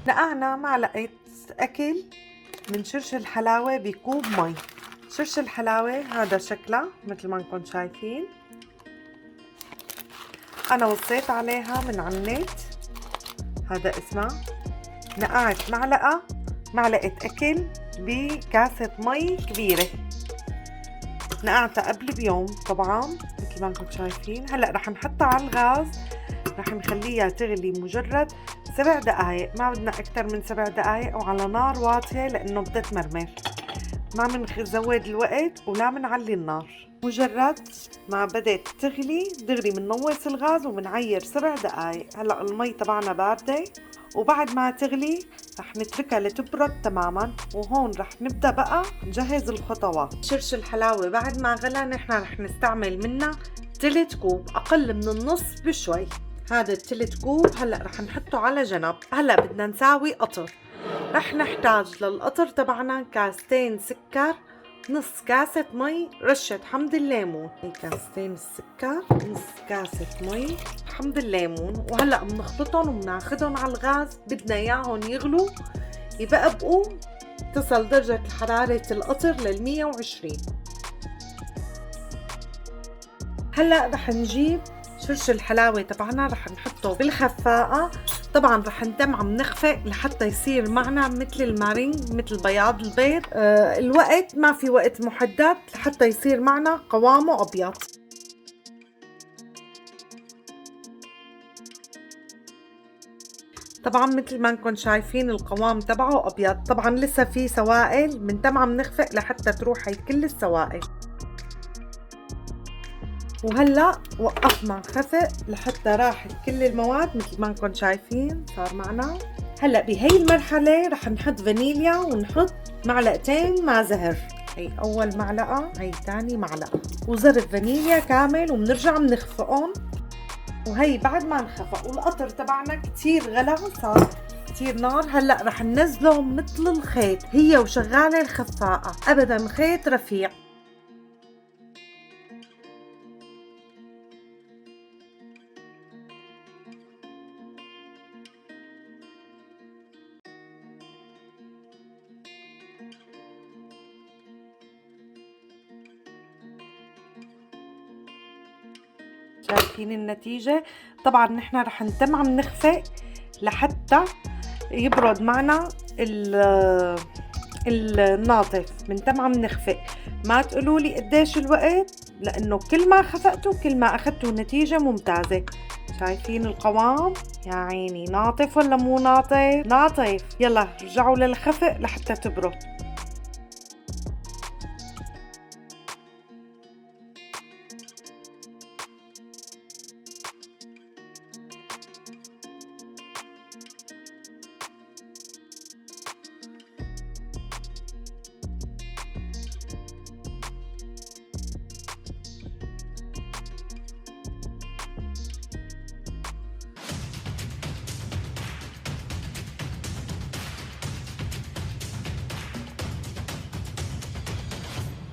نقعنا معلقة أكل من شرش الحلاوة بكوب مي. شرش الحلاوة هذا شكلها مثل ما انكم شايفين. أنا وصيت عليها من على النت، هذا اسمها. نقعت معلقة أكل بكاسة مي كبيرة. نقعتها قبل بيوم طبعا مثل ما انكم شايفين. هلأ رح نحطها على الغاز، رح نخليها تغلي مجرد 7 دقايق، ما بدنا أكتر من 7 دقايق، وعلى نار واطية لأنه بتتمرمر. ما بنزود الوقت ولا بنعلي النار. مجرد ما بدأت تغلي دغري بننوص الغاز وبنعير 7 دقايق. هلأ المي تبعنا باردة، وبعد ما تغلي رح نتركها لتبرد تماما، وهون رح نبدأ بقى نجهز الخطوات. شرش الحلاوة بعد ما غلى نحن رح نستعمل منها 3 كوب، أقل من النص بشوي. هذا ال3 كوب هلأ رح نحطه على جنب. هلأ بدنا نساوي قطر. رح نحتاج للقطر تبعنا 2 كاستين سكر، نص كاسة مي، رشة حمض الليمون. 2 كاستين السكر، نص كاسة مي، حمض الليمون. وهلأ بنخلطهم وبناخدهم على الغاز. بدنا اياهم يغلوا يبقبقوا، تصل درجة حرارة القطر لل120. هلأ رح نجيب شرش الحلاوة تبعنا، رح نحطه بالخفاقة. طبعا رح ندمعم نخفق لحتى يصير معنا مثل المارينج، مثل بياض البيض. الوقت ما في وقت محدد لحتى يصير معنا قوامه أبيض. طبعا مثل ما انكم شايفين القوام تبعه أبيض. طبعا لسه في سوائل، بندمعم نخفق لحتى تروح هي كل السوائل. وهلا وقفنا خفق لحتى راحت كل المواد مثل ما انكم شايفين صار معنا. هلا بهي المرحله رح نحط فانيليا، ونحط 2 معلقتين ماء زهر. هي اول معلقه، هي ثاني معلقه، وزرف فانيليا كامل، وبنرجع بنخفقهم. وهي بعد ما انخفق والقطر تبعنا كتير غلى، صار كتير نار. هلا رح ننزله مثل الخيط، هي وشغاله الخفاقه، ابدا خيط رفيع. شايفين النتيجة؟ طبعا نحن رح ندمعم نخفق لحتى يبرد معنا الناطف. بندمعم نخفق. ما تقولوا لي قديش الوقت، لانه كل ما خفقتوا كل ما اخذتوا نتيجة ممتازة. شايفين القوام؟ يا عيني، ناطف ولا مو ناطف؟ ناطف. يلا رجعوا للخفق لحتى تبرد.